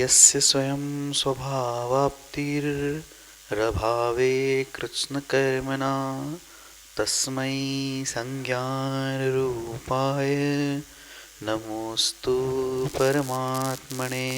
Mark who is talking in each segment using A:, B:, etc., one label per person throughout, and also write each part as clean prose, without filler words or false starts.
A: यस्य स्वयं स्वभावाप्तिरभावे कृत्स्नकर्मणा तस्मै संज्ञानरूपाय नमोस्तु परमात्मने।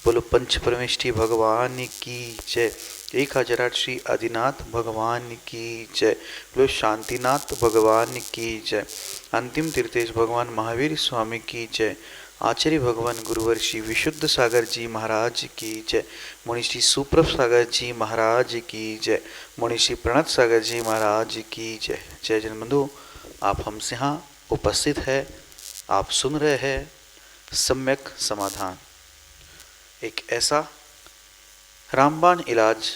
A: बोलो पंच परमेष्ठी भगवान की जय। 1008 श्री आदिनाथ भगवान की जय। बोलो शांतिनाथ भगवान की जय। अंतिम तीर्थेश भगवान महावीर स्वामी की जय। आचार्य भगवान गुरुवर श्री विशुद्ध सागर जी महाराज की जय। मुनि श्री सुप्रभ सागर जी महाराज की जय। मुनि श्री प्रणत सागर जी महाराज की जय। जय जन बंधु, आप हमसे यहाँ उपस्थित है, आप सुन रहे हैं सम्यक समाधान, एक ऐसा रामबाण इलाज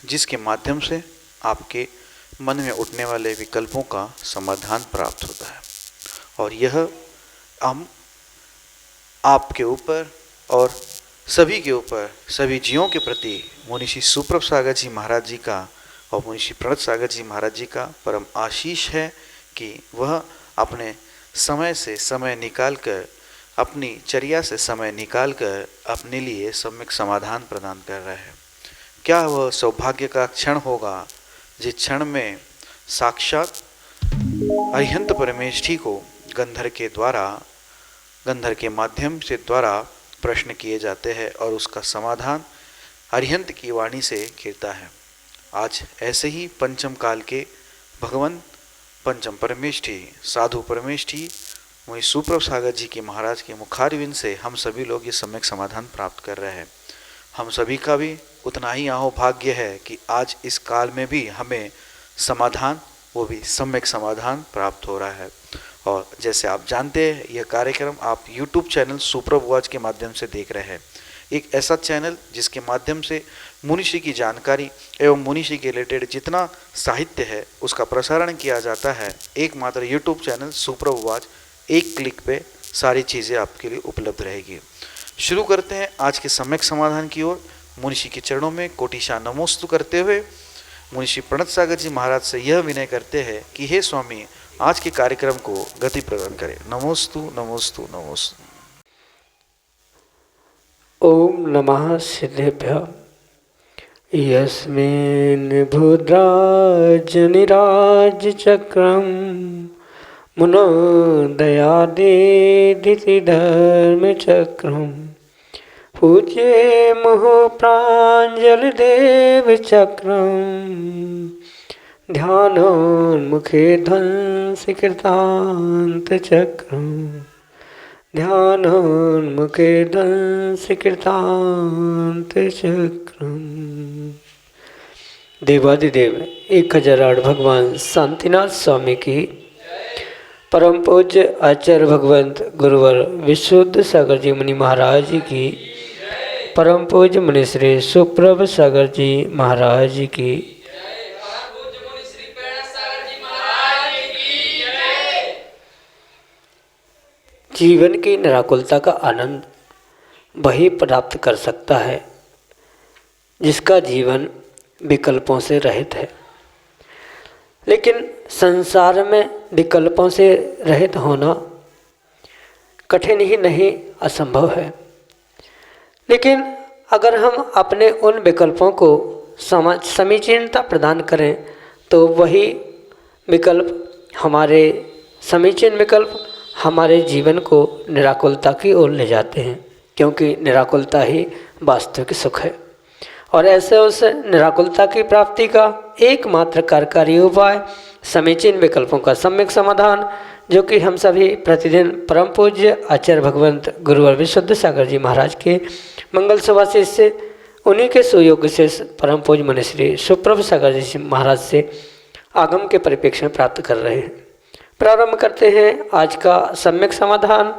A: जिसके माध्यम से आपके मन में उठने वाले विकल्पों का समाधान प्राप्त होता है। और यह हम आपके ऊपर और सभी के ऊपर, सभी जीवों के प्रति मुनिषि सुप्रभ सागर जी महाराज जी का और मुनिषि प्रणत सागर जी महाराज जी का परम आशीष है कि वह अपने समय से समय निकाल कर, अपनी चर्या से समय निकाल कर अपने लिए सम्यक समाधान प्रदान कर रहे हैं। क्या वह सौभाग्य का क्षण होगा जिस क्षण में साक्षात अरिहंत परमेष्ठी को गंधर के माध्यम से द्वारा प्रश्न किए जाते हैं और उसका समाधान अरिहंत की वाणी से गिरता है। आज ऐसे ही पंचम काल के भगवान पंचम परमेष्ठी साधु परमेष्ठी मुनि सुप्रभ सागर जी के महाराज के मुखारविंद से हम सभी लोग ये सम्यक समाधान प्राप्त कर रहे हैं। हम सभी का भी उतना ही अहोभाग्य है कि आज इस काल में भी हमें समाधान, वो भी सम्यक समाधान प्राप्त हो रहा है। और जैसे आप जानते हैं, यह कार्यक्रम आप YouTube चैनल सुप्रभ वॉच के माध्यम से देख रहे हैं। एक ऐसा चैनल जिसके माध्यम से मुनिषी की जानकारी एवं मुनिषी के रिलेटेड जितना साहित्य है उसका प्रसारण किया जाता है। एकमात्र YouTube चैनल सुप्रभ वॉच, एक क्लिक पे सारी चीज़ें आपके लिए उपलब्ध रहेगी। शुरू करते हैं आज के सम्यक समाधान की ओर। मुनिषी के चरणों में कोटिशा नमोस्तु करते हुए मुनिषी प्रणत सागर जी महाराज से यह विनय करते हैं कि हे स्वामी, आज के कार्यक्रम को गति प्रदान करें। नमोस्तु नमोस्तु नमोस्तु।
B: ओम नमः सिद्धेभ्यः। यस्मिन् भूद्राजनिराज चक्रम मुनो दयादेदिति धर्म चक्रम पूज्ये मुहुः प्राञ्जलि देव चक्रम ध्यानोन्मुखे ध्वंसि कृतान्त चक्रम ध्यानोन्मुखे ध्वंसि कृतान्त चक्रम। देवादिदेव 1008 भगवान शांतिनाथ स्वामी की, परम पूज्य आचार्य भगवंत गुरुवर विशुद्ध सागर जी मुनि महाराज जी की, परम पूज्य मुनि श्री सुप्रभ सागर जी महाराज जी की, जीवन की निराकुलता का आनंद वही प्राप्त कर सकता है जिसका जीवन विकल्पों से रहित है। लेकिन संसार में विकल्पों से रहित होना कठिन ही नहीं, असंभव है। लेकिन अगर हम अपने उन विकल्पों को समीचीनता प्रदान करें तो वही विकल्प, हमारे समीचीन विकल्प हमारे जीवन को निराकुलता की ओर ले जाते हैं, क्योंकि निराकुलता ही वास्तविक सुख है। और ऐसे उस निराकुलता की प्राप्ति का एकमात्र कार्यकारी उपाय समीचीन विकल्पों का सम्यक समाधान, जो कि हम सभी प्रतिदिन परम पूज्य आचार्य भगवंत गुरुवर विशुद्ध सागर जी महाराज के मंगल सुभाषिष से, उन्हीं के सुयोग से परम पूज्य मुनि श्री सुप्रभ सागर जी महाराज से आगम के परिप्रेक्ष्य में प्राप्त कर रहे हैं। प्रारंभ करते हैं आज का सम्यक समाधान।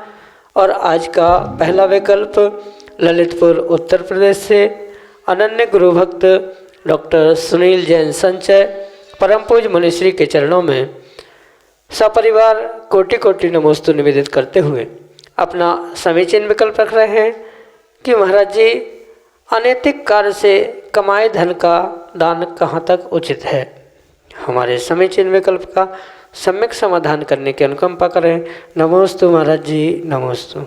B: और आज का पहला विकल्प ललितपुर उत्तर प्रदेश से अनन्य गुरु भक्त डॉक्टर सुनील जैन संचय परम पूज्य मुनिश्री के चरणों में सपरिवार कोटि कोटि नमोस्तु निवेदित करते हुए अपना समीचीन विकल्प रख रहे हैं कि महाराज जी, अनैतिक कार्य से कमाए धन का दान कहाँ तक उचित है। हमारे समीचीन विकल्प का सम्यक समाधान करने की अनुकंपा करें। नमोस्तु महाराज जी, नमोस्तु।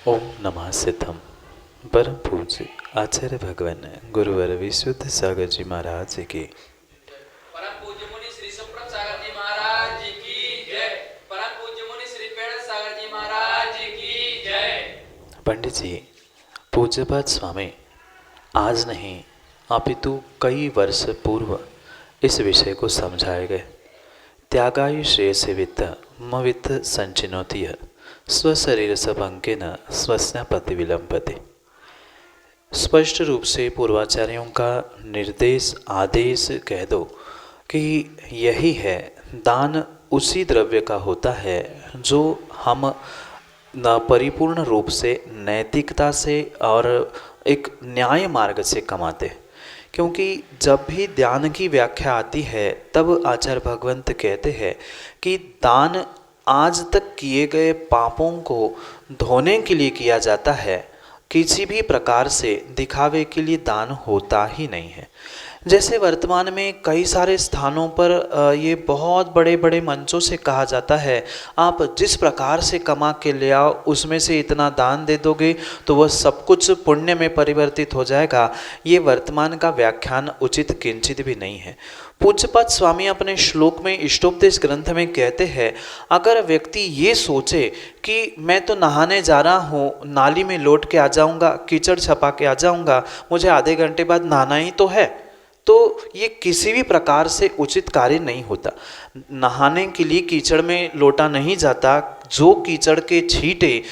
C: ओम नमः सिद्धम। परम पूज्य आचार्य भगवान गुरुवर विशुद्ध सागर जी महाराज की
D: परम पूज्य मुनि श्री सुप्रभ सागर जी महाराज की जय। परम पूज्य मुनि श्री पेड़ सागर जी महाराज की जय।
C: पंडित जी, पूज्यपाद स्वामी आज नहीं अपितु कई वर्ष पूर्व इस विषय को समझाए गए। त्यागायु श्रेयसे वित्त वित्त संचिनोति स्वशरीर सभंकेन स्वस्नापति विलंबते। स्पष्ट रूप से पूर्वाचार्यों का निर्देश आदेश कह दो कि यही है, दान उसी द्रव्य का होता है जो हम न परिपूर्ण रूप से नैतिकता से और एक न्याय मार्ग से कमाते हैं। क्योंकि जब भी दान की व्याख्या आती है तब आचार्य भगवंत कहते हैं कि दान आज तक किए गए पापों को धोने के लिए किया जाता है, किसी भी प्रकार से दिखावे के लिए दान होता ही नहीं है। जैसे वर्तमान में कई सारे स्थानों पर ये बहुत बड़े बड़े मंचों से कहा जाता है, आप जिस प्रकार से कमा के ले आओ उसमें से इतना दान दे दोगे तो वह सब कुछ पुण्य में परिवर्तित हो जाएगा। ये वर्तमान का व्याख्यान उचित किंचित भी नहीं है। पूज्यपाद स्वामी अपने श्लोक में इष्टोपदेश ग्रंथ में कहते हैं, अगर व्यक्ति ये सोचे कि मैं तो नहाने जा रहा हूँ, नाली में लौट के आ जाऊँगा, कीचड़ छपा के आ जाऊँगा, मुझे आधे घंटे बाद नहाना ही तो है, तो ये किसी भी प्रकार से उचित कार्य नहीं होता। नहाने के लिए कीचड़ में लोटा नहीं जाता। जो कीचड़ के छींटे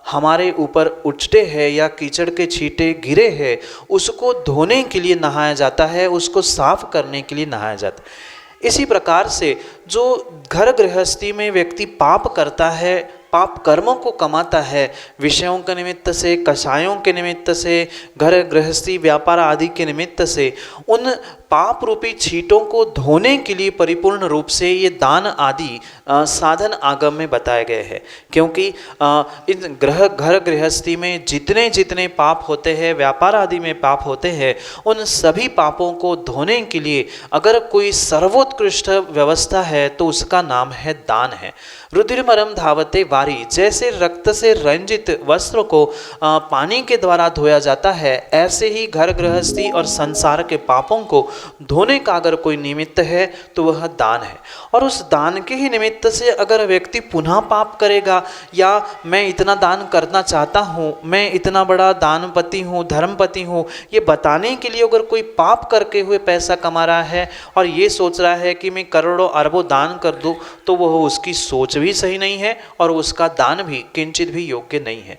C: हमारे ऊपर उछटे हैं या कीचड़ के छींटे गिरे हैं, उसको धोने के लिए नहाया जाता है, उसको साफ करने के लिए नहाया जाता है। इसी प्रकार से जो घर गृहस्थी में व्यक्ति पाप करता है, पाप कर्मों को कमाता है, विषयों के निमित्त से, कषायों के निमित्त से, घर गृहस्थी व्यापार आदि के निमित्त से, उन पाप रूपी छींटों को धोने के लिए परिपूर्ण रूप से ये दान आदि साधन आगम में बताए गए हैं। क्योंकि इन घर गृहस्थी में जितने जितने पाप होते हैं, व्यापार आदि में पाप होते हैं, उन सभी पापों को धोने के लिए अगर कोई सर्वोत्कृष्ट व्यवस्था है तो उसका नाम है दान है। रुधिरमरम धावते वारी, जैसे रक्त से रंजित वस्त्र को पानी के द्वारा धोया जाता है, ऐसे ही घर गृहस्थी और संसार के पापों को धोने का अगर कोई निमित्त है तो वह दान है। और उस दान के ही निमित्त से अगर व्यक्ति पुनः पाप करेगा, या मैं इतना दान करना चाहता हूँ, मैं इतना बड़ा दानपति हूँ, धर्मपति हूँ, ये बताने के लिए अगर कोई पाप करके हुए पैसा कमा रहा है और ये सोच रहा है कि मैं करोड़ों अरबों दान कर दूँ, तो वह उसकी सोच भी सही नहीं है और उसका दान भी किंचित भी योग्य नहीं है।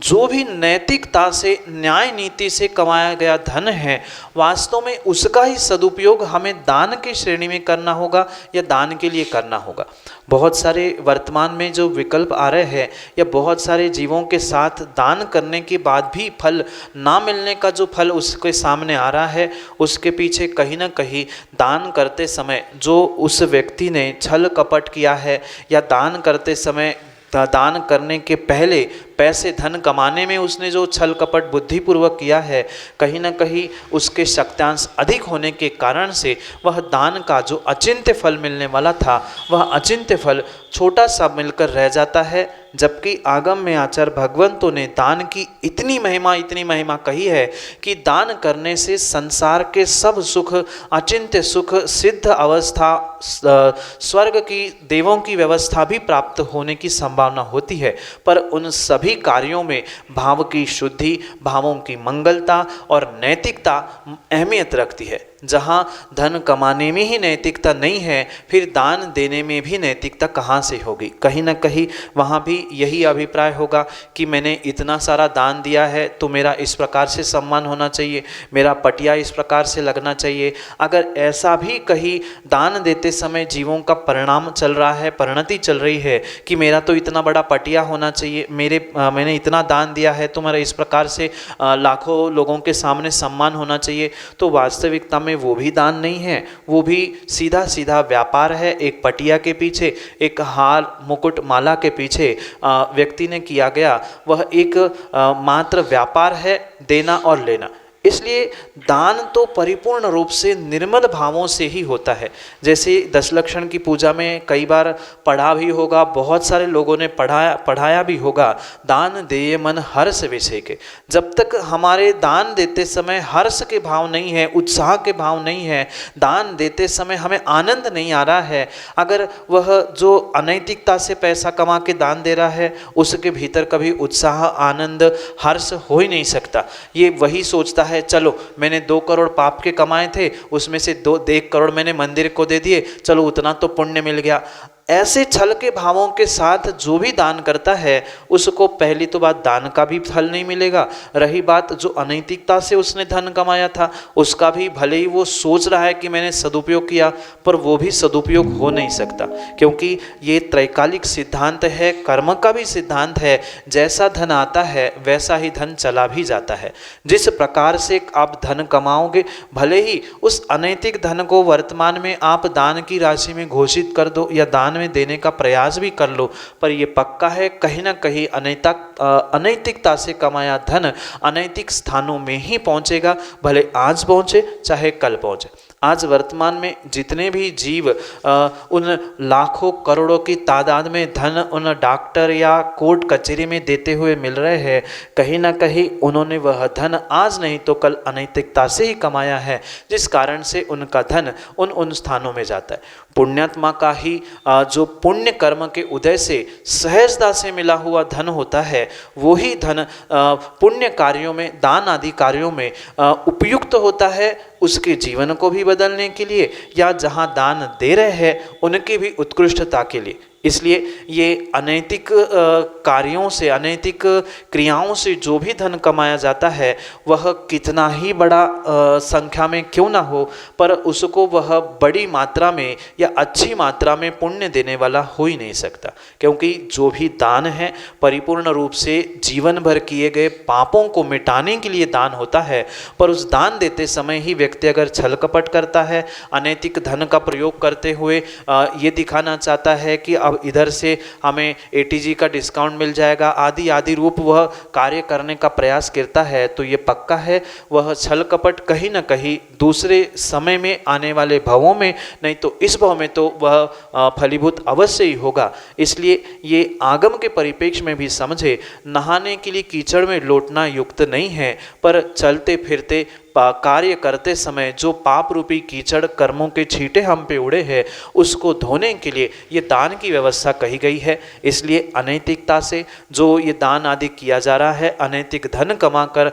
C: जो भी नैतिकता से, न्याय नीति से कमाया गया धन है, वास्तव में उसका ही सदुपयोग हमें दान की श्रेणी में करना होगा या दान के लिए करना होगा। बहुत सारे वर्तमान में जो विकल्प आ रहे हैं, या बहुत सारे जीवों के साथ दान करने के बाद भी फल ना मिलने का जो फल उसके सामने आ रहा है, उसके पीछे कहीं ना कहीं दान करते समय जो उस व्यक्ति ने छल कपट किया है, या दान करते समय दान करने के पहले पैसे धन कमाने में उसने जो छल कपट बुद्धिपूर्वक किया है, कहीं ना कहीं उसके शक्त्यांश अधिक होने के कारण से वह दान का जो अचिंत्य फल मिलने वाला था, वह अचिंत्य फल छोटा सा मिलकर रह जाता है। जबकि आगम में आचार्य भगवंतों ने दान की इतनी महिमा कही है कि दान करने से संसार के सब सुख, अचिंत्य सुख, सिद्ध अवस्था, स्वर्ग की, देवों की व्यवस्था भी प्राप्त होने की संभावना होती है। पर उन सभी कार्यों में भाव की शुद्धि, भावों की मंगलता और नैतिकता अहमियत रखती है। जहाँ धन कमाने में ही नैतिकता नहीं है, फिर दान देने में भी नैतिकता कहाँ से होगी। कहीं ना कहीं वहाँ भी यही अभिप्राय होगा कि मैंने इतना सारा दान दिया है तो मेरा इस प्रकार से सम्मान होना चाहिए, मेरा पटिया इस प्रकार से लगना चाहिए। अगर ऐसा भी कहीं दान देते समय जीवों का परिणाम चल रहा है, परिणति चल रही है कि मेरा तो इतना बड़ा पटिया होना चाहिए, मैंने इतना दान दिया है तो मेरा इस प्रकार से लाखों लोगों के सामने सम्मान होना चाहिए, तो वास्तविकता में वो भी दान नहीं है, वो भी सीधा सीधा व्यापार है। एक पटिया के पीछे, एक हार मुकुट माला के पीछे व्यक्ति ने किया गया, वह एक मात्र व्यापार है, देना और लेना। इसलिए दान तो परिपूर्ण रूप से निर्मल भावों से ही होता है। जैसे दश लक्षण की पूजा में कई बार पढ़ा भी होगा, बहुत सारे लोगों ने पढ़ाया भी होगा, दान देय मन हर्ष विषय के। जब तक हमारे दान देते समय हर्ष के भाव नहीं है, उत्साह के भाव नहीं है, दान देते समय हमें आनंद नहीं आ रहा है, अगर वह जो अनैतिकता से पैसा कमा के दान दे रहा है उसके भीतर कभी उत्साह, आनंद, हर्ष हो ही नहीं सकता। ये वही सोचता है चलो मैंने 2 करोड़ पाप के कमाए थे, उसमें से 1 करोड़ मैंने मंदिर को दे दिए, चलो उतना तो पुण्य मिल गया। ऐसे छल के भावों के साथ जो भी दान करता है उसको पहली तो बात दान का भी फल नहीं मिलेगा, रही बात जो अनैतिकता से उसने धन कमाया था उसका भी भले ही वो सोच रहा है कि मैंने सदुपयोग किया, पर वो भी सदुपयोग हो नहीं सकता, क्योंकि ये त्रैकालिक सिद्धांत है, कर्म का भी सिद्धांत है। जैसा धन आता है वैसा ही धन चला भी जाता है। जिस प्रकार से आप धन कमाओगे, भले ही उस अनैतिक धन को वर्तमान में आप दान की राशि में घोषित कर दो या दान में देने का प्रयास भी कर लो, पर यह पक्का है कहीं ना कहीं अनैतिकता से कमाया धन अनैतिक स्थानों में ही पहुंचेगा, भले आज पहुंचे चाहे कल पहुंचे। आज वर्तमान में जितने भी जीव उन लाखों करोड़ों की तादाद में धन उन डॉक्टर या कोर्ट कचहरी में देते हुए मिल रहे हैं, कहीं ना कहीं उन्होंने वह धन आज नहीं तो कल अनैतिकता से ही कमाया है, जिस कारण से उनका धन उन स्थानों में जाता है। पुण्यात्मा का ही जो पुण्य कर्म के उदय से सहजता से मिला हुआ धन होता है, वो ही धन पुण्य कार्यों में, दान आदि कार्यों में उपयुक्त होता है, उसके जीवन को भी बदलने के लिए या जहाँ दान दे रहे हैं उनकी भी उत्कृष्टता के लिए। इसलिए ये अनैतिक कार्यों से, अनैतिक क्रियाओं से जो भी धन कमाया जाता है वह कितना ही बड़ा संख्या में क्यों ना हो, पर उसको वह बड़ी मात्रा में या अच्छी मात्रा में पुण्य देने वाला हो ही नहीं सकता, क्योंकि जो भी दान है परिपूर्ण रूप से जीवन भर किए गए पापों को मिटाने के लिए दान होता है। पर उस दान देते समय ही व्यक्ति अगर छल कपट करता है, अनैतिक धन का प्रयोग करते हुए ये दिखाना चाहता है कि अब इधर से हमें ATG का डिस्काउंट मिल जाएगा, आदि आदि रूप वह कार्य करने का प्रयास करता है, तो ये पक्का है वह छल कपट कहीं ना कहीं दूसरे समय में आने वाले भवों में, नहीं तो इस भव में तो वह फलीभूत अवश्य ही होगा। इसलिए ये आगम के परिप्रेक्ष्य में भी समझे, नहाने के लिए कीचड़ में लौटना युक्त नहीं है, पर चलते फिरते कार्य करते समय जो पाप रूपी कीचड़ कर्मों के छींटे हम पे उड़े हैं उसको धोने के लिए ये दान की व्यवस्था कही गई है। इसलिए अनैतिकता से जो ये दान आदि किया जा रहा है, अनैतिक धन कमाकर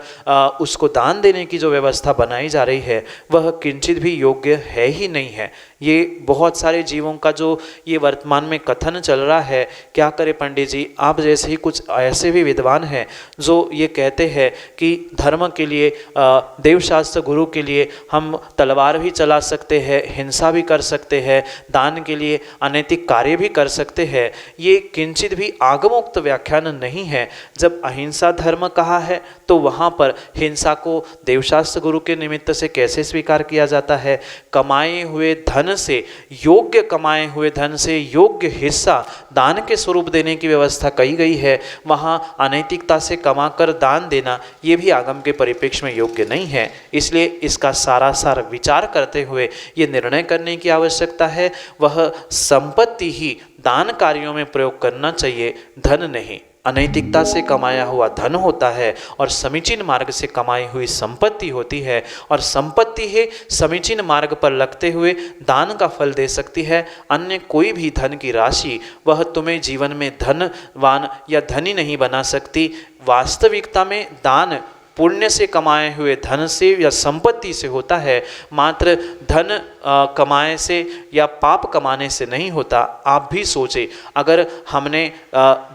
C: उसको दान देने की जो व्यवस्था बनाई जा रही है वह किंचित भी योग्य है ही नहीं है। ये बहुत सारे जीवों का जो ये वर्तमान में कथन चल रहा है, क्या करे पंडित जी, आप जैसे ही कुछ ऐसे भी विद्वान हैं जो ये कहते हैं कि धर्म के लिए, देवशास्त्र गुरु के लिए हम तलवार भी चला सकते हैं, हिंसा भी कर सकते हैं, दान के लिए अनैतिक कार्य भी कर सकते हैं। ये किंचित भी आगमोक्त व्याख्यान नहीं है। जब अहिंसा धर्म कहा है तो वहाँ पर हिंसा को देवशास्त्र गुरु के निमित्त से कैसे स्वीकार किया जाता है? कमाए हुए धन से, योग्य कमाए हुए धन से योग्य हिस्सा दान के स्वरूप देने की व्यवस्था कही गई है। वहाँ अनैतिकता से कमाकर दान देना ये भी आगम के परिप्रेक्ष्य में योग्य नहीं है। इसलिए इसका सारासार विचार करते हुए ये निर्णय करने की आवश्यकता है, वह संपत्ति ही दान कार्यों में प्रयोग करना चाहिए, धन नहीं। अनैतिकता से कमाया हुआ धन होता है और समीचीन मार्ग से कमाई हुई संपत्ति होती है, और संपत्ति ही समीचीन मार्ग पर लगते हुए दान का फल दे सकती है। अन्य कोई भी धन की राशि वह तुम्हें जीवन में धनवान या धनी नहीं बना सकती। वास्तविकता में दान पुण्य से कमाए हुए धन से या संपत्ति से होता है, मात्र धन कमाए से या पाप कमाने से नहीं होता। आप भी सोचें, अगर हमने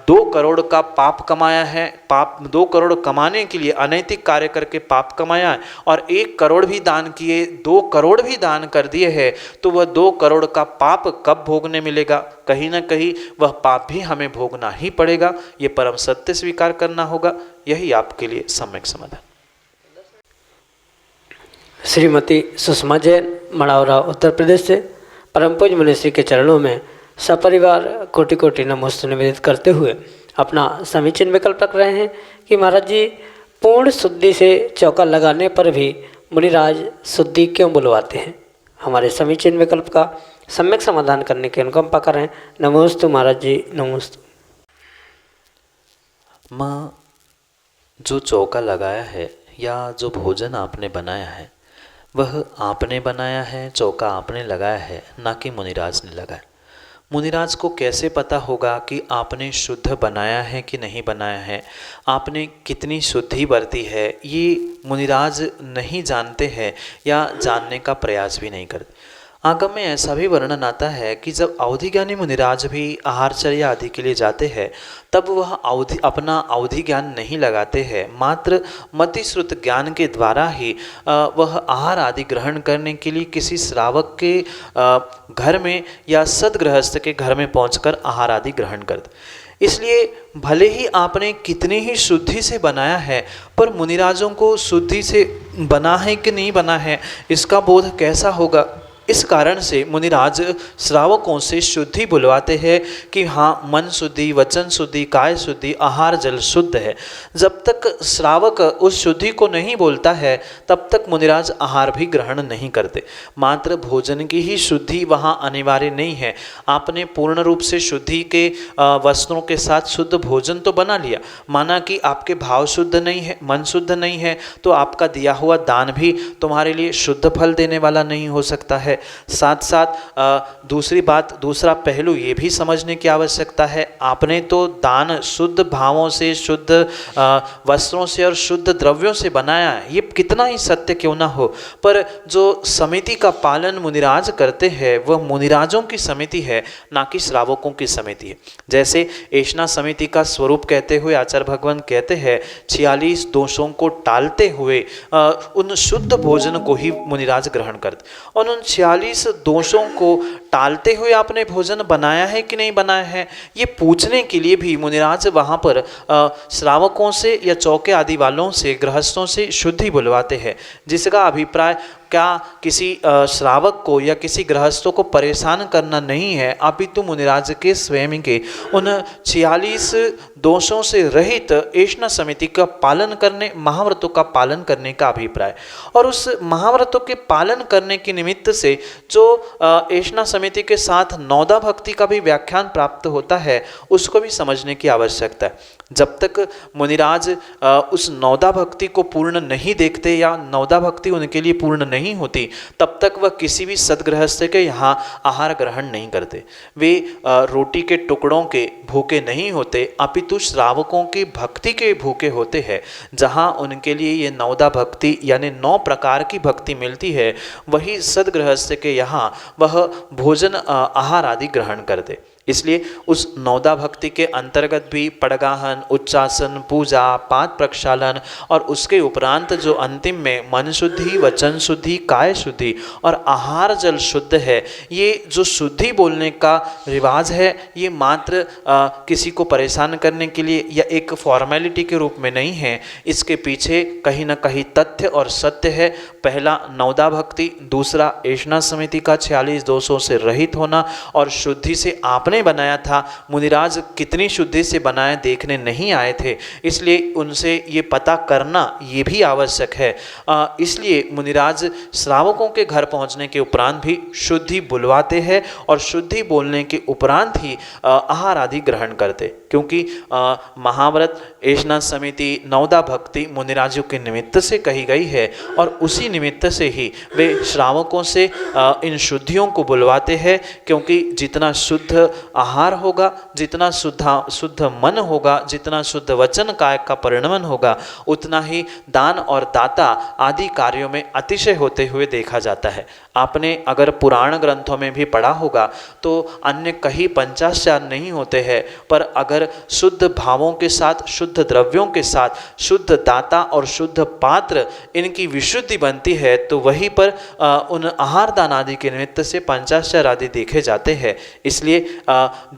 C: 2 करोड़ का पाप कमाया है, 2 करोड़ कमाने के लिए अनैतिक कार्य करके पाप कमाया है, और 1 करोड़ भी दान किए, 2 करोड़ भी दान कर दिए हैं, तो वह 2 करोड़ का पाप कब भोगने मिलेगा? कहीं ना कहीं वह पाप भी हमें भोगना ही पड़ेगा। ये परम सत्य स्वीकार करना होगा। यही आपके लिए सम्यक समाधान।
B: श्रीमती सुषमा जैन, मड़ौरा, उत्तर प्रदेश से परम पूज्य मुनिश्री के चरणों में सपरिवार कोटि कोटि नमोस्तु निवेदित करते हुए अपना समीचीन विकल्प रख रहे हैं कि महाराज जी, पूर्ण शुद्धि से चौका लगाने पर भी मुनिराज शुद्धि क्यों बुलवाते हैं? हमारे समीचीन विकल्प का सम्यक समाधान करने की अनुकंपा करें। नमोस्तु महाराज जी, नमोस्तु।
C: माँ, जो चौका लगाया है या जो भोजन आपने बनाया है वह आपने बनाया है, चौका आपने लगाया है, ना कि मुनिराज ने लगाया। मुनिराज को कैसे पता होगा कि आपने शुद्ध बनाया है कि नहीं बनाया है, आपने कितनी शुद्धि बरती है, ये मुनिराज नहीं जानते हैं या जानने का प्रयास भी नहीं करते। आगम में ऐसा भी वर्णन आता है कि जब अवधि ज्ञानी मुनिराज भी आहारचर्या आदि के लिए जाते हैं तब वह अपना अवधि ज्ञान नहीं लगाते हैं, मात्र मतिश्रुत ज्ञान के द्वारा ही वह आहार आदि ग्रहण करने के लिए किसी श्रावक के घर में या सदगृहस्थ के घर में पहुंचकर आहार आदि ग्रहण करते। इसलिए भले ही आपने कितनी ही शुद्धि से बनाया है, पर मुनिराजों को शुद्धि से बना है कि नहीं बना है इसका बोध कैसा होगा। इस कारण से मुनिराज श्रावकों से शुद्धि बुलवाते हैं कि हाँ, मन शुद्धि, वचन शुद्धि, काय शुद्धि, आहार जल शुद्ध है। जब तक श्रावक उस शुद्धि को नहीं बोलता है तब तक मुनिराज आहार भी ग्रहण नहीं करते। मात्र भोजन की ही शुद्धि वहाँ अनिवार्य नहीं है। आपने पूर्ण रूप से शुद्धि के वस्त्रों के साथ शुद्ध भोजन तो बना लिया, माना कि आपके भाव शुद्ध नहीं है, मन शुद्ध नहीं है, तो आपका दिया हुआ दान भी तुम्हारे लिए शुद्ध फल देने वाला नहीं हो सकता है। साथ साथ दूसरी बात, दूसरा पहलू ये भी समझने की आवश्यकता है, आपने तो दान शुद्ध भावों से, शुद्ध वस्त्रों से और शुद्ध द्रव्यों से बनाया है। ये कितना ही सत्य क्यों ना हो, पर जो समिति का पालन मुनिराज करते हैं वह मुनिराजों की समिति है, ना कि श्रावकों की समिति है। जैसे ऐष्णा समिति का स्वरूप कहते हुए आचार्य भगवान कहते हैं 46 दोषों को टालते हुए उन शुद्ध भोजन को ही मुनिराज ग्रहण करते। और उन 46 दोषों को टालते हुए आपने भोजन बनाया है कि नहीं बनाया है, ये पूछने के लिए भी मुनिराज वहाँ पर श्रावकों से या चौके आदि वालों से, गृहस्थों से शुद्धि बुलवाते हैं। जिसका अभिप्राय क्या किसी श्रावक को या किसी गृहस्थों को परेशान करना नहीं है, अपितु मुनिराज के स्वयं के उन 46 दोषों से रहित ऐष्णा समिति का पालन करने, महाव्रतों का पालन करने का अभिप्राय। और उस महाव्रतों के पालन करने के निमित्त से जो ऐष्णा समिति के साथ नौदा भक्ति का भी व्याख्यान प्राप्त होता है, उसको भी समझने की आवश्यकता है। जब तक मुनिराज उस नौदा भक्ति को पूर्ण नहीं देखते या नौदा भक्ति उनके लिए पूर्ण नहीं होती, तब तक वह किसी भी सदगृहस्थ के यहाँ आहार ग्रहण नहीं करते। वे रोटी के टुकड़ों के भूखे नहीं होते, अपितु श्रावकों की भक्ति के भूखे होते हैं। जहाँ उनके लिए ये नौदा भक्ति यानी 9 प्रकार की भक्ति मिलती है, वही सदगृहस्थ के यहाँ वह भोजन आहार आदि ग्रहण करते। इसलिए उस नौदा भक्ति के अंतर्गत भी पड़गाहन, उच्चासन, पूजा, पाद प्रक्षालन और उसके उपरांत जो अंतिम में मन शुद्धि, वचन शुद्धि, काय शुद्धि और आहार जल शुद्ध है, ये जो शुद्धि बोलने का रिवाज है, ये मात्र किसी को परेशान करने के लिए या एक फॉर्मेलिटी के रूप में नहीं है। इसके पीछे कहीं ना कहीं तथ्य और सत्य है। पहला नौदा भक्ति, दूसरा ऐष्णा समिति का 46 दोषों से रहित होना और शुद्धि से आपने बनाया था। मुनिराज कितनी शुद्धि से बनाए देखने नहीं आए थे, इसलिए उनसे ये पता करना ये भी आवश्यक है। इसलिए मुनिराज श्रावकों के घर पहुंचने के उपरांत भी शुद्धि बुलवाते हैं और शुद्धि बोलने के उपरांत ही आहार आदि ग्रहण करते, क्योंकि महाव्रत, ऐष्णा समिति, नौदा भक्ति मुनिराजों के निमित्त से कही गई है और उसी निमित्त से ही वे श्रावकों से इन शुद्धियों को बुलवाते हैं। क्योंकि जितना शुद्ध आहार होगा, जितना शुद्ध मन होगा, जितना शुद्ध वचन काय का परिणमन होगा, उतना ही दान और दाता आदि कार्यों में अतिशय होते हुए देखा जाता है। आपने अगर पुराण ग्रंथों में भी पढ़ा होगा तो अन्य कहीं पंचाचार नहीं होते हैं, पर अगर शुद्ध भावों के साथ, शुद्ध द्रव्यों के साथ, शुद्ध दाता और शुद्ध पात्र इनकी विशुद्धि बनती है, तो वहीं पर उन आहार दान आदि के निमित्त से पंचाचार आदि देखे जाते हैं। इसलिए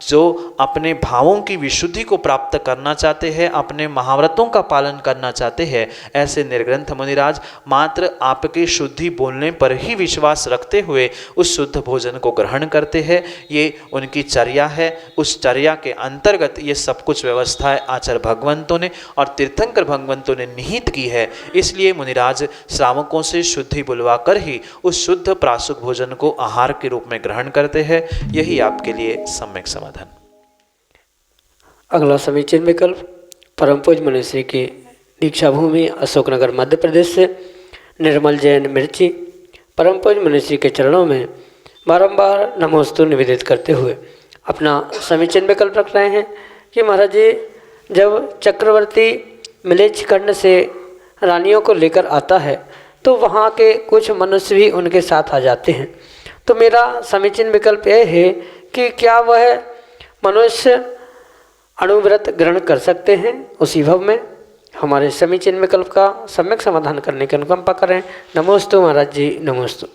C: जो अपने भावों की विशुद्धि को प्राप्त करना चाहते हैं, अपने महाव्रतों का पालन करना चाहते हैं, ऐसे निर्ग्रंथ मुनिराज मात्र आपके शुद्धि बोलने पर ही विश्वास रखते हुए उस शुद्ध भोजन को ग्रहण करते हैं। ये उनकी चर्या है। उस चर्या के अंतर्गत ये सब कुछ व्यवस्थाएं आचार्य भगवंतों ने और तीर्थंकर भगवंतों ने निहित की है। इसलिए मुनिराज श्रावकों से शुद्धि बुलवा कर ही उस शुद्ध प्रासुक भोजन को आहार के रूप में ग्रहण करते हैं। यही आपके लिए सम्यक समाधान।
B: अगला समीचीन विकल्प परम पूज्य मुनिश्री की दीक्षा भूमि अशोकनगर मध्य प्रदेश से निर्मल जैन मिर्ची परम पूज्य मुनिश्री के चरणों में बारंबार नमोस्तु निवेदित करते हुए अपना समीचीन विकल्प रख रहे हैं कि महाराज जी, जब चक्रवर्ती मिलेच्छ खंड से रानियों को लेकर आता है तो वहाँ के कुछ मनुष्य भी उनके साथ आ जाते हैं। तो मेरा समीचीन विकल्प यह है कि क्या वह मनुष्य अणुव्रत ग्रहण कर सकते हैं उसी भव में। हमारे समीचीन विकल्प का सम्यक समाधान करने की अनुकंपा करें। नमोस्तु महाराज जी, नमोस्तु।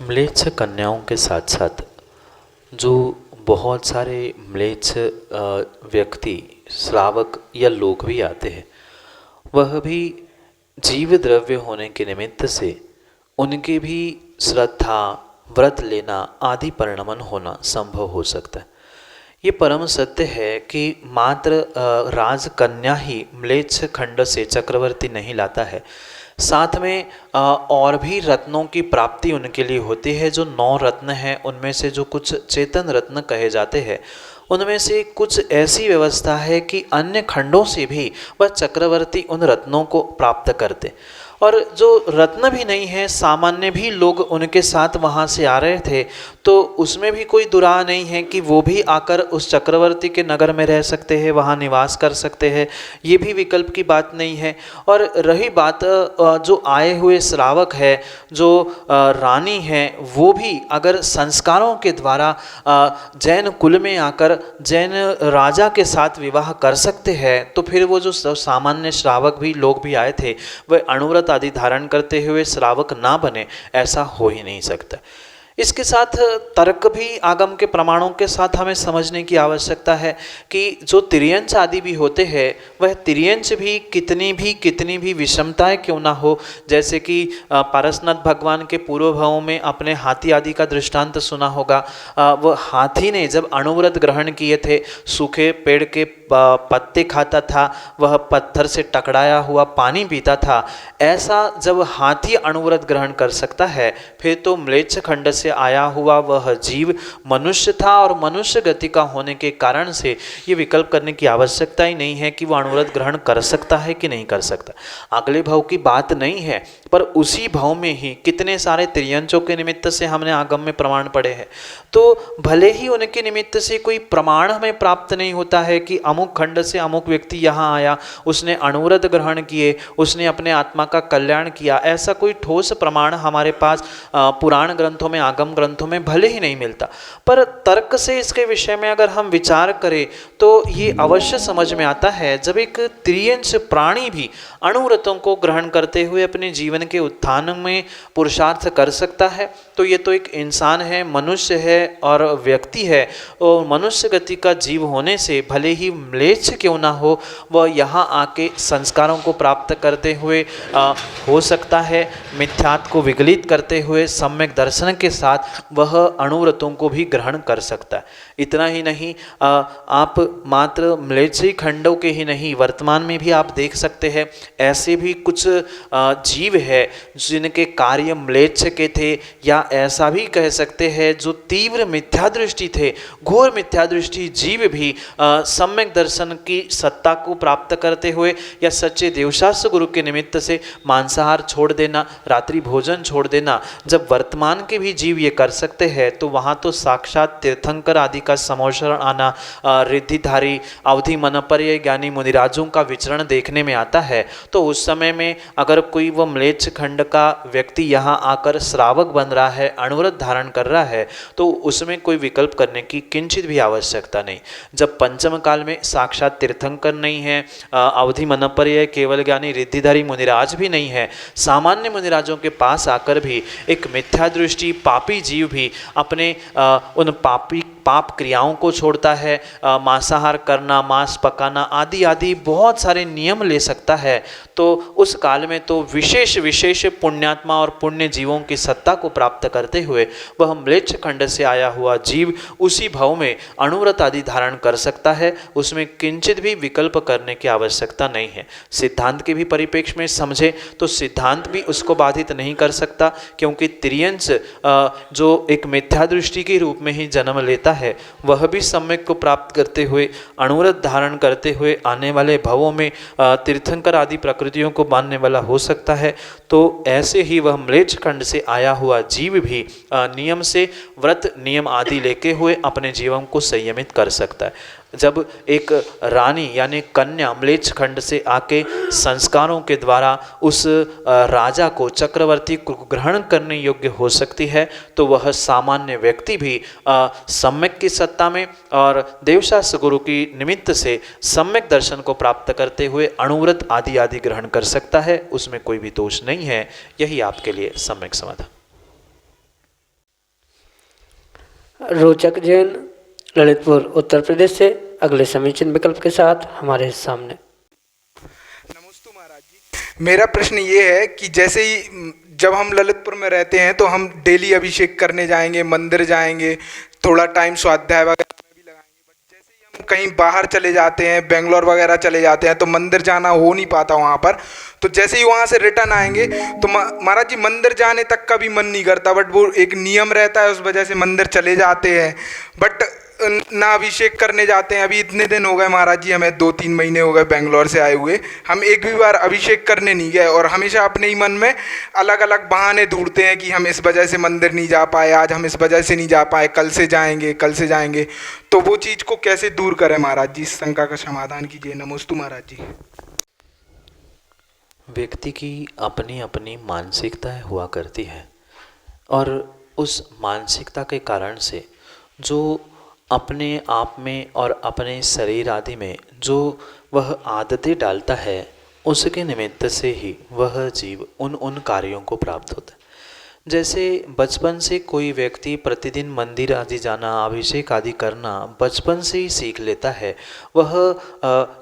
C: म्लेच्छ कन्याओं के साथ साथ जो बहुत सारे म्लेच्छ व्यक्ति, श्रावक या लोग भी आते हैं, वह भी जीव द्रव्य होने के निमित्त से उनके भी श्रद्धा, व्रत लेना आदि परिणमन होना संभव हो सकता है। ये परम सत्य है कि मात्र राजकन्या ही म्लेच्छ खंड से चक्रवर्ती नहीं लाता है, साथ में और भी रत्नों की प्राप्ति उनके लिए होती है। जो 9 रत्न हैं उनमें से जो कुछ चेतन रत्न कहे जाते हैं, उनमें से कुछ ऐसी व्यवस्था है कि अन्य खंडों से भी वह चक्रवर्ती उन रत्नों को प्राप्त करते। और जो रत्न भी नहीं है, सामान्य भी लोग उनके साथ वहाँ से आ रहे थे, तो उसमें भी कोई दुराह नहीं है कि वो भी आकर उस चक्रवर्ती के नगर में रह सकते हैं, वहाँ निवास कर सकते हैं। ये भी विकल्प की बात नहीं है। और रही बात जो आए हुए श्रावक है, जो रानी है, वो भी अगर संस्कारों के द्वारा जैन कुल में आकर जैन राजा के साथ विवाह कर सकते हैं, तो फिर वो जो सामान्य श्रावक भी लोग भी आए थे, वह अणुव्रत आदि धारण करते हुए श्रावक ना बने, ऐसा हो ही नहीं सकता। इसके साथ तर्क भी आगम के प्रमाणों के साथ हमें समझने की आवश्यकता है कि जो तिर्यंच आदि भी होते हैं, वह तिर्यंच भी कितनी भी विषमताएं क्यों ना हो, जैसे कि पारसनाथ भगवान के पूर्व भावों में अपने हाथी आदि का दृष्टांत सुना होगा। वह हाथी ने जब अणुव्रत ग्रहण किए थे, सूखे पेड़ के पत्ते खाता था, वह पत्थर से टकराया हुआ पानी पीता था। ऐसा जब हाथी अणुव्रत ग्रहण कर सकता है, फिर तो म्लेच्छ खंड से आया हुआ वह जीव मनुष्य था, और मनुष्य गति का होने के कारण से ये विकल्प करने की आवश्यकता ही नहीं है कि वह अणुव्रत ग्रहण कर सकता है कि नहीं कर सकता। अगले भाव की बात नहीं है, पर उसी भाव में ही कितने सारे तिर्यंचों के निमित्त से हमने आगम में प्रमाण पढ़े हैं। तो भले ही उनके निमित्त से कोई प्रमाण हमें प्राप्त नहीं होता है कि अमुक खंड से अमुक व्यक्ति यहाँ आया, उसने अणुव्रत ग्रहण किए, उसने अपने आत्मा का कल्याण किया, ऐसा कोई ठोस प्रमाण हमारे पास पुराण ग्रंथों में, आगम ग्रंथों में भले ही नहीं मिलता। पर तर्क से इसके विषय में अगर हम विचार करें तो ये अवश्य समझ में आता है, जब एक तिर्यंच प्राणी भी अणुव्रतों को ग्रहण करते हुए अपने जीवन के उत्थान में पुरुषार्थ कर सकता है, तो ये तो एक इंसान है, मनुष्य है और व्यक्ति है। और मनुष्य गति का जीव होने से भले ही म्लेच्छ क्यों ना हो, वह यहाँ आके संस्कारों को प्राप्त करते हुए हो सकता है, मिथ्यात्व को विगलित करते हुए सम्यक दर्शन के साथ वह अणुव्रतों को भी ग्रहण कर सकता है। इतना ही नहीं, आप मात्र म्लेच्छ खंडों के ही नहीं, वर्तमान में भी आप देख सकते हैं ऐसे भी कुछ जीव है जिनके कार्य म्लेच्छ के थे, या ऐसा भी कह सकते हैं जो तीव्र मिथ्या दृष्टि थे, घोर मिथ्या दृष्टि जीव भी सम्यक दर्शन की सत्ता को प्राप्त करते हुए या सच्चे देवशास्त्र गुरु के निमित्त से मांसाहार छोड़ देना, रात्रि भोजन छोड़ देना, जब वर्तमान के भी जीव ये कर सकते हैं, तो वहाँ तो साक्षात तीर्थंकर आदि का समोशरण आना, रिद्धिधारी अवधि मनपर्य ज्ञानी मुनिराजों का विचरण देखने में आता है। तो उस समय में अगर कोई वह म्लेच्छ खंड का व्यक्ति यहाँ आकर श्रावक बन रहा है, अणुव्रत धारण कर रहा है, तो उसमें कोई विकल्प करने की किंचित भी आवश्यकता नहीं। जब पंचम काल में साक्षात तीर्थंकर नहीं है, अवधि मनपर्य केवल ज्ञानी रिद्धिधारी मुनिराज भी नहीं है, सामान्य मुनिराजों के पास आकर भी एक मिथ्या दृष्टि पापी जीव भी अपने उन पाप क्रियाओं को छोड़ता है, मांसाहार करना, मांस पकाना आदि आदि बहुत सारे नियम ले सकता है। तो उस काल में तो विशेष विशेष पुण्यात्मा और पुण्य जीवों की सत्ता को प्राप्त करते हुए वह म्लेच्छ खंड से आया हुआ जीव उसी भाव में अणुव्रत आदि धारण कर सकता है। उसमें किंचित भी विकल्प करने की आवश्यकता नहीं है। सिद्धांत के भी परिप्रेक्ष्य में समझे तो सिद्धांत भी उसको बाधित नहीं कर सकता, क्योंकि त्रियंश जो एक मिथ्या दृष्टि के रूप में ही जन्म लेता है वह भी सम्यक को प्राप्त करते हुए अणुव्रत धारण करते हुए आने वाले भवों में तीर्थंकर आदि प्रकृतियों को मानने वाला हो सकता है। तो ऐसे ही वह म्लेच्छ खंड से आया हुआ जीव भी नियम से व्रत नियम आदि लेके हुए अपने जीवन को संयमित कर सकता है। जब एक रानी यानी कन्या म्लेच्छ खंड से आके संस्कारों के द्वारा उस राजा को चक्रवर्ती को ग्रहण करने योग्य हो सकती है, तो वह सामान्य व्यक्ति भी सम्यक की सत्ता में और देवशास्त्र गुरु की निमित्त से सम्यक दर्शन को प्राप्त करते हुए अणुव्रत आदि आदि ग्रहण कर सकता है। उसमें कोई भी दोष नहीं है। यही आपके लिए सम्यक समाधान।
B: रोचक जैन ललितपुर उत्तर प्रदेश से अगले समीचीन विकल्प के साथ हमारे सामने।
E: नमस्ते महाराज जी, मेरा प्रश्न ये है कि जैसे ही जब हम ललितपुर में रहते हैं तो हम डेली अभिषेक करने जाएंगे, मंदिर जाएंगे, थोड़ा टाइम स्वाध्याय वगैरह में भी लगाएंगे, बट जैसे ही हम कहीं बाहर चले जाते हैं, बेंगलोर वगैरह चले जाते हैं, तो मंदिर जाना हो नहीं पाता वहाँ पर। तो जैसे ही वहाँ से रिटर्न आएंगे तो महाराज जी मंदिर जाने तक का भी मन नहीं करता, बट वो एक नियम रहता है, उस वजह से मंदिर चले जाते हैं, बट ना अभिषेक करने जाते हैं। अभी इतने दिन हो गए महाराज जी, हमें 2-3 महीने हो गए बेंगलोर से आए हुए, हम एक भी बार अभिषेक करने नहीं गए, और हमेशा अपने ही मन में अलग अलग बहाने ढूंढते हैं कि हम इस वजह से मंदिर नहीं जा पाए, आज हम इस वजह से नहीं जा पाए, कल से जाएंगे, कल से जाएंगे। तो वो चीज़ को कैसे दूर करें महाराज जी, इस शंका का समाधान कीजिए। नमस्ते महाराज जी।
C: व्यक्ति की अपनी अपनी मानसिकता हुआ करती है, और उस मानसिकता के कारण से जो अपने आप में और अपने शरीर आदि में जो वह आदतें डालता है, उसके निमित्त से ही वह जीव उन कार्यों को प्राप्त होता है। जैसे बचपन से कोई व्यक्ति प्रतिदिन मंदिर आदि जाना, अभिषेक आदि करना बचपन से ही सीख लेता है, वह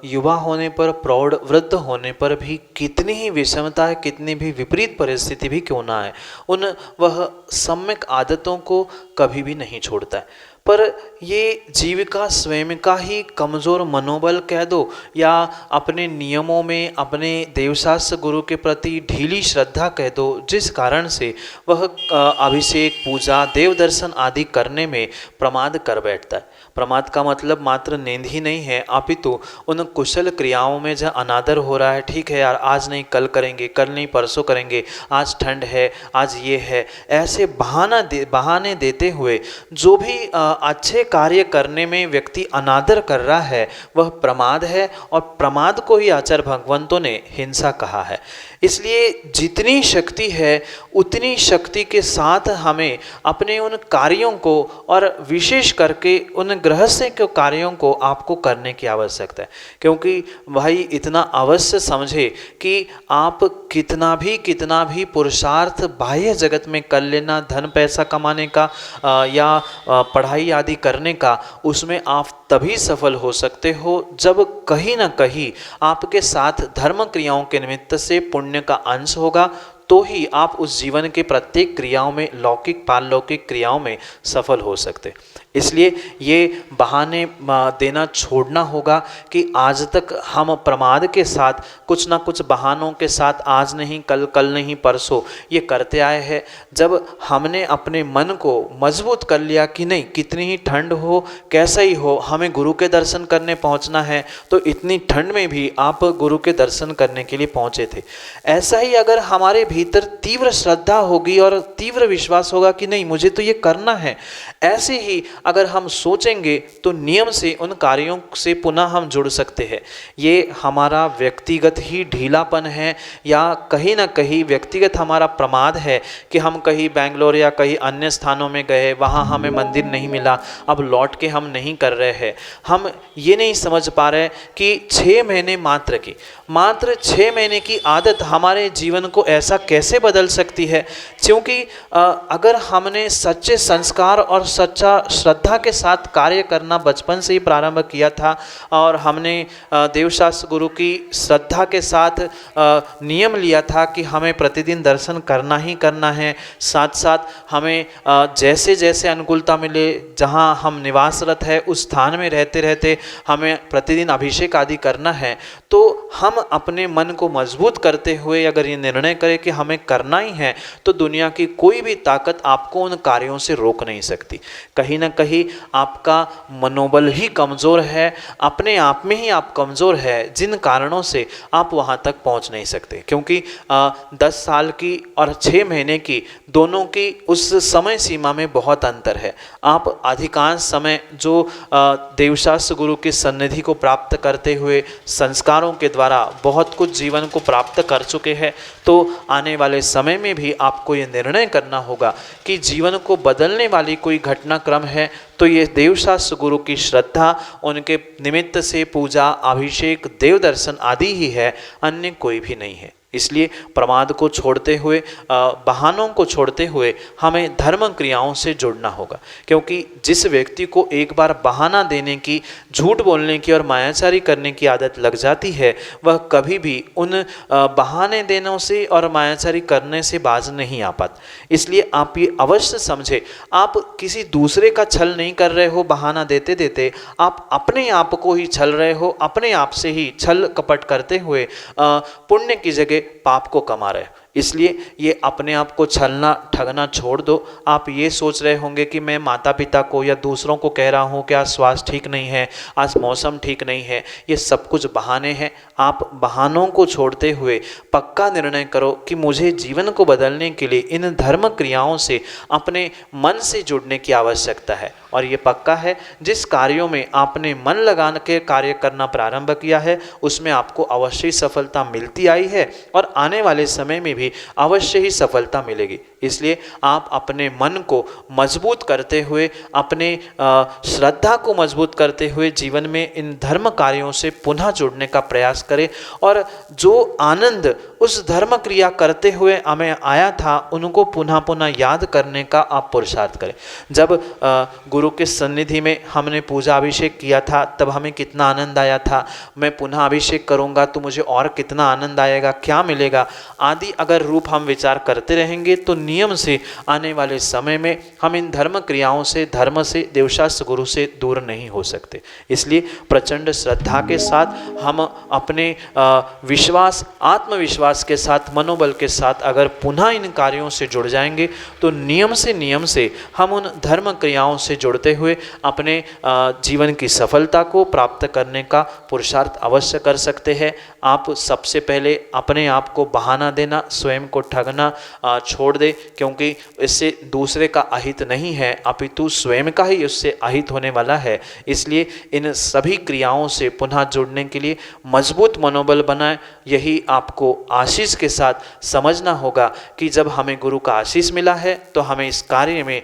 C: युवा होने पर, प्रौढ़ वृद्ध होने पर भी कितनी ही विषमता है, कितनी भी विपरीत परिस्थिति भी क्यों ना है, वह सम्यक आदतों को कभी भी नहीं छोड़ता है। पर ये जीव का स्वयं का ही कमज़ोर मनोबल कह दो, या अपने नियमों में अपने देवशास्त्र गुरु के प्रति ढीली श्रद्धा कह दो, जिस कारण से वह अभिषेक, पूजा, देव दर्शन आदि करने में प्रमाद कर बैठता है। प्रमाद का मतलब मात्र नींद ही नहीं है, अपितु उन कुशल क्रियाओं में जहाँ अनादर हो रहा है, ठीक है यार आज नहीं कल करेंगे, कल नहीं परसों करेंगे, आज ठंड है, आज ये है, ऐसे बहाने देते हुए जो भी अच्छे कार्य करने में व्यक्ति अनादर कर रहा है वह प्रमाद है, और प्रमाद को ही आचार्य भगवंतों ने हिंसा कहा है। इसलिए जितनी शक्ति है उतनी शक्ति के साथ हमें अपने उन कार्यों को, और विशेष करके उन गृहस्थ के कार्यों को आपको करने की आवश्यकता है। क्योंकि भाई इतना अवश्य समझे कि आप कितना भी पुरुषार्थ बाह्य जगत में कर लेना, धन पैसा कमाने का या पढ़ाई आदि करने का, उसमें आप तभी सफल हो सकते हो जब कहीं ना कहीं आपके साथ धर्म क्रियाओं के निमित्त से पुण्य का अंश होगा, तो ही आप उस जीवन के प्रत्येक क्रियाओं में, लौकिक पारलौकिक क्रियाओं में सफल हो सकते। इसलिए ये बहाने देना छोड़ना होगा कि आज तक हम प्रमाद के साथ, कुछ ना कुछ बहानों के साथ, आज नहीं कल, कल नहीं परसों, ये करते आए हैं। जब हमने अपने मन को मजबूत कर लिया कि नहीं, कितनी ही ठंड हो, कैसा ही हो, हमें गुरु के दर्शन करने पहुंचना है, तो इतनी ठंड में भी आप गुरु के दर्शन करने के लिए पहुंचे थे। ऐसा ही अगर हमारे भीतर तीव्र श्रद्धा होगी और तीव्र विश्वास होगा कि नहीं मुझे तो ये करना है, ऐसे ही अगर हम सोचेंगे तो नियम से उन कार्यों से पुनः हम जुड़ सकते हैं। ये हमारा व्यक्तिगत ही ढीलापन है, या कहीं ना कहीं व्यक्तिगत हमारा प्रमाद है कि हम कहीं बेंगलोर या कहीं अन्य स्थानों में गए, वहाँ हमें मंदिर नहीं मिला, अब लौट के हम नहीं कर रहे हैं। हम ये नहीं समझ पा रहे कि 6 महीने मात्र 6 महीने की आदत हमारे जीवन को ऐसा कैसे बदल सकती है। क्योंकि अगर हमने सच्चे संस्कार और सच्चा श्रद्धा के साथ कार्य करना बचपन से ही प्रारंभ किया था और हमने देवशास्त्र गुरु की श्रद्धा के साथ नियम लिया था कि हमें प्रतिदिन दर्शन करना ही करना है। साथ साथ हमें जैसे जैसे अनुकूलता मिले, जहाँ हम निवासरत है उस स्थान में रहते रहते हमें प्रतिदिन अभिषेक आदि करना है। तो हम अपने मन को मजबूत करते हुए अगर ये निर्णय करें कि हमें करना ही है तो दुनिया की कोई भी ताकत आपको उन कार्यों से रोक नहीं सकती। कहीं ना कहीं आपका मनोबल ही कमज़ोर है, अपने आप में ही आप कमज़ोर है, जिन कारणों से आप वहाँ तक पहुँच नहीं सकते। क्योंकि 10 साल की और 6 महीने की दोनों की उस समय सीमा में बहुत अंतर है। आप अधिकांश समय जो देवशास्त्र गुरु की सन्निधि को प्राप्त करते हुए संस्कारों के द्वारा बहुत कुछ जीवन को प्राप्त कर चुके हैं, तो आने वाले समय में भी आपको ये निर्णय करना होगा कि जीवन को बदलने वाली कोई घटनाक्रम है तो ये देवशास्त्र गुरु की श्रद्धा, उनके निमित्त से पूजा, अभिषेक, देव दर्शन आदि ही है, अन्य कोई भी नहीं है। इसलिए प्रमाद को छोड़ते हुए, बहानों को छोड़ते हुए हमें धर्म क्रियाओं से जुड़ना होगा। क्योंकि जिस व्यक्ति को एक बार बहाना देने की, झूठ बोलने की और मायाचारी करने की आदत लग जाती है, वह कभी भी उन बहाने देने से और मायाचारी करने से बाज नहीं आ पाता। इसलिए आप ये अवश्य समझे, आप किसी दूसरे का छल नहीं कर रहे हो बहाना देते देते, आप अपने आप को ही छल रहे हो, अपने आप से ही छल कपट करते हुए पुण्य की जगह पाप को कमा रहे। इसलिए ये अपने आप को छलना ठगना छोड़ दो। आप ये सोच रहे होंगे कि मैं माता पिता को या दूसरों को कह रहा हूँ कि आज स्वास्थ्य ठीक नहीं है, आज मौसम ठीक नहीं है, ये सब कुछ बहाने हैं। आप बहानों को छोड़ते हुए पक्का निर्णय करो कि मुझे जीवन को बदलने के लिए इन धर्म क्रियाओं से अपने मन से जुड़ने की आवश्यकता है। और ये पक्का है, जिस कार्यों में आपने मन लगा के कार्य करना प्रारंभ किया है उसमें आपको अवश्य सफलता मिलती आई है और आने वाले समय में भी अवश्य ही सफलता मिलेगी। इसलिए आप अपने मन को मजबूत करते हुए, अपने श्रद्धा को मजबूत करते हुए जीवन में इन धर्म कार्यों से पुनः जुड़ने का प्रयास करें और जो आनंद उस धर्म क्रिया करते हुए हमें आया था उनको पुनः पुनः याद करने का आप पुरुषार्थ करें। जब गुरु के सन्निधि में हमने पूजा अभिषेक किया था तब हमें कितना आनंद आया था, मैं पुनः अभिषेक करूँगा तो मुझे और कितना आनंद आएगा, क्या मिलेगा आदि अगर रूप हम विचार करते रहेंगे तो नियम से आने वाले समय में हम इन धर्म क्रियाओं से, धर्म से, देवशास्त्र गुरु से दूर नहीं हो सकते। इसलिए प्रचंड श्रद्धा के साथ हम अपने विश्वास, आत्मविश्वास के साथ, मनोबल के साथ अगर पुनः इन कार्यों से जुड़ जाएंगे तो नियम से हम उन धर्म क्रियाओं से जुड़ते हुए अपने जीवन की सफलता को प्राप्त करने का पुरुषार्थ अवश्य कर सकते हैं। आप सबसे पहले अपने आप को बहाना देना, स्वयं को ठगना छोड़ दे, क्योंकि इससे दूसरे का अहित नहीं है अपितु स्वयं का ही उससे अहित होने वाला है। इसलिए इन सभी क्रियाओं से पुनः जुड़ने के लिए मजबूत मनोबल बनाए। यही आपको आशीष के साथ समझना होगा कि जब हमें गुरु का आशीष मिला है तो हमें इस कार्य में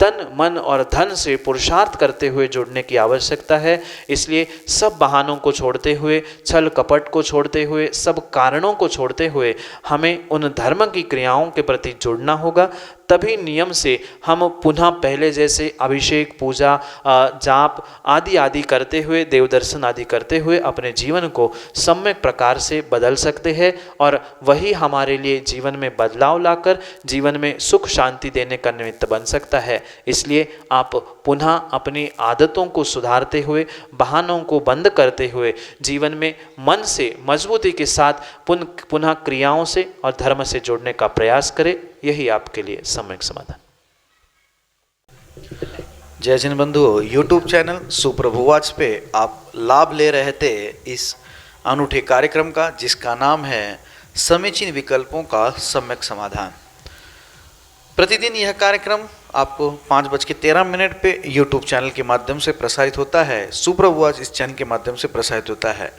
C: तन, मन और धन से पुरुषार्थ करते हुए जुड़ने की आवश्यकता है। इसलिए सब बहानों को छोड़ते हुए, छल कपट को छोड़ते हुए, सब कारणों को छोड़ते हुए हमें उन धर्म की क्रियाओं के प्रति जुड़ना होगा। तभी नियम से हम पुनः पहले जैसे अभिषेक, पूजा, जाप आदि आदि करते हुए, देव दर्शन आदि करते हुए अपने जीवन को सम्यक प्रकार से बदल सकते हैं और वही हमारे लिए जीवन में बदलाव लाकर जीवन में सुख शांति देने का निमित्त बन सकता है। इसलिए आप पुनः अपनी आदतों को सुधारते हुए, बहानों को बंद करते हुए जीवन में मन से मजबूती के साथ पुनः क्रियाओं से और धर्म से जुड़ने का प्रयास करें। यही आपके लिए सम्यक समाधान।
A: जय जिन बंधुओं, YouTube चैनल सुप्रभुवाच पे आप लाभ ले रहे थे इस अनूठे कार्यक्रम का, जिसका नाम है समीचीन विकल्पों का सम्यक समाधान। प्रतिदिन यह कार्यक्रम आपको 5:13 पे YouTube चैनल के माध्यम से प्रसारित होता है। सुप्रभुवाच इस चैनल के माध्यम से प्रसारित होता है।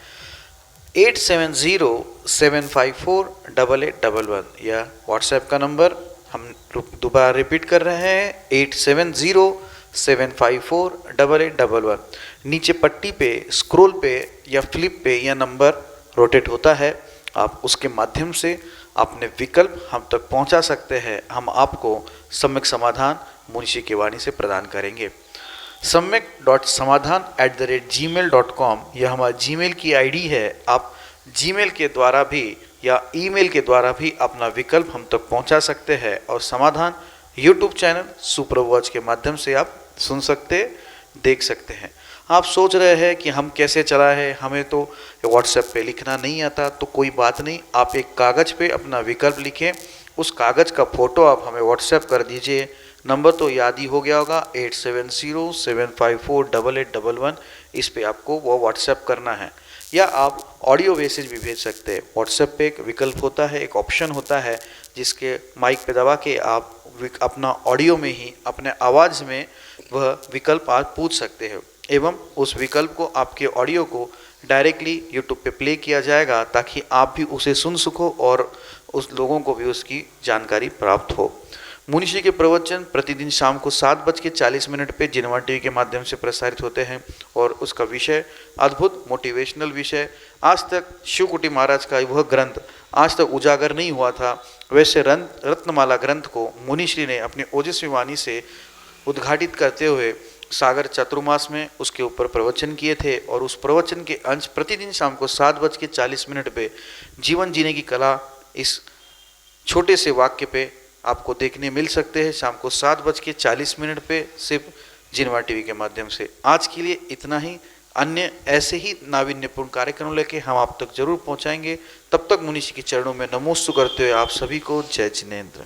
A: 8707548811 यह व्हाट्सएप का नंबर हम दोबारा रिपीट कर रहे हैं, 8707548811। नीचे पट्टी पे, स्क्रॉल पे या फ्लिप पे यह नंबर रोटेट होता है। आप उसके माध्यम से अपने विकल्प हम तक पहुंचा सकते हैं। हम आपको सम्यक समाधान मुनिषी की वाणी से प्रदान करेंगे। सम्यक.समाधान@gmail.com यह हमारा जीमेल की आईडी है। आप जीमेल के द्वारा भी या ईमेल के द्वारा भी अपना विकल्प हम तक पहुंचा सकते हैं और समाधान यूट्यूब चैनल सुप्रवॉच के माध्यम से आप सुन सकते, देख सकते हैं। आप सोच रहे हैं कि हम कैसे चला है, हमें तो व्हाट्सएप पे लिखना नहीं आता, तो कोई बात नहीं, आप एक कागज़ पे अपना विकल्प लिखें, उस कागज़ का फ़ोटो आप हमें व्हाट्सएप कर दीजिए। नंबर तो याद ही हो गया होगा 8707548811, इस पे आपको वो व्हाट्सएप करना है। या आप ऑडियो मैसेज भी भेज सकते हैं। व्हाट्सएप पे एक विकल्प होता है, एक ऑप्शन होता है जिसके माइक पे दबा के आप अपना ऑडियो में ही अपने आवाज़ में वह विकल्प आप पूछ सकते हैं एवं उस विकल्प को, आपके ऑडियो को डायरेक्टली यूट्यूब पे प्ले किया जाएगा ताकि आप भी उसे सुन सको और उस लोगों को भी उसकी जानकारी प्राप्त हो। मुनिषी के प्रवचन प्रतिदिन शाम को 7:40 पे जिनवा टीवी के माध्यम से प्रसारित होते हैं और उसका विषय अद्भुत मोटिवेशनल विषय। आज तक शिवकुटी महाराज का वह ग्रंथ आज तक उजागर नहीं हुआ था, वैसे रत्नमाला ग्रंथ को मुनिश्री ने अपनी ओजस्वी वाणी से उद्घाटित करते हुए सागर चातुर्मास में उसके ऊपर प्रवचन किए थे और उस प्रवचन के अंश प्रतिदिन शाम को 7:40 पे जीवन जीने की कला इस छोटे से वाक्य पे आपको देखने मिल सकते हैं शाम को 7:40 पे सिर्फ जिनवा टीवी के माध्यम से। आज के लिए इतना ही। अन्य ऐसे ही नाविन्यपूर्ण कार्यक्रम लेके हम आप तक जरूर पहुंचाएंगे। तब तक मुनिषी के चरणों में नमोस्तु करते हुए आप सभी को जय जिनेंद्र।